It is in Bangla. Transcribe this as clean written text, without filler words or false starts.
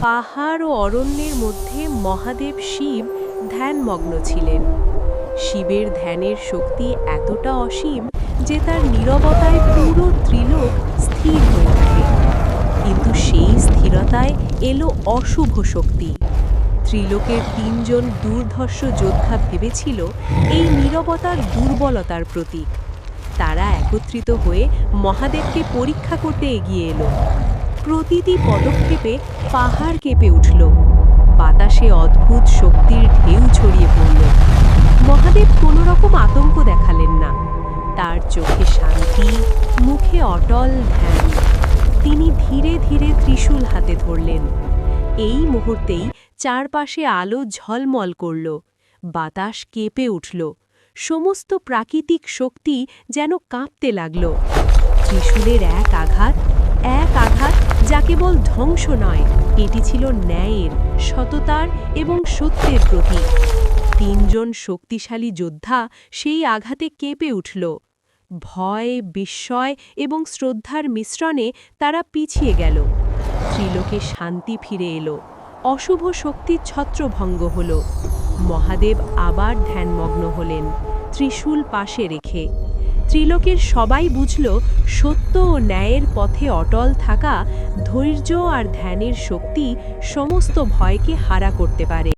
পাহাড় ও অরণ্যের মধ্যে মহাদেব শিব ধ্যানমগ্ন ছিলেন। শিবের ধ্যানের শক্তি এতটা অসীম যে তার নীরবতায় পুরো ত্রিলোক স্থির হয়ে ওঠে। কিন্তু সেই স্থিরতায় এলো অশুভ শক্তি। ত্রিলোকের তিনজন দুর্ধর্ষ যোদ্ধা ভেবেছিল এই নীরবতার দুর্বলতার প্রতীক। তারা একত্রিত হয়ে মহাদেবকে পরীক্ষা করতে এগিয়ে এলো। প্রতিটি পদক্ষেপে পাহাড় কেঁপে উঠল, বাতাসে অদ্ভুত শক্তির ঢেউ ছড়িয়ে পড়ল। মহাদেব কোনো রকম আতঙ্ক দেখালেন না, তার চোখে শান্তি, মুখে অটল ধ্যান। তিনি ধীরে ধীরে ত্রিশূল হাতে ধরলেন। এই মুহূর্তেই চারপাশে আলো ঝলমল করল, বাতাস কেঁপে উঠল, সমস্ত প্রাকৃতিক শক্তি যেন কাঁপতে লাগল। ত্রিশূলের এক আঘাত যা কেবল ধ্বংস নয়, এটি ছিল ন্যায়ের, সততার এবং সত্যের প্রতীক। তিনজন শক্তিশালী যোদ্ধা সেই আঘাতে কেঁপে উঠল। ভয়, বিস্ময় এবং শ্রদ্ধার মিশ্রণে তারা পিছিয়ে গেল। ত্রিলোকে শান্তি ফিরে এলো, অশুভ শক্তির ছত্রভঙ্গ হল। মহাদেব আবার ধ্যানমগ্ন হলেন, ত্রিশূল পাশে রেখে। ত্রিলোকের সবাই বুঝল, সত্য ও ন্যায়ের পথে অটল থাকা, ধৈর্য আর ধ্যানের শক্তি সমস্ত ভয়কে হারা করতে পারে।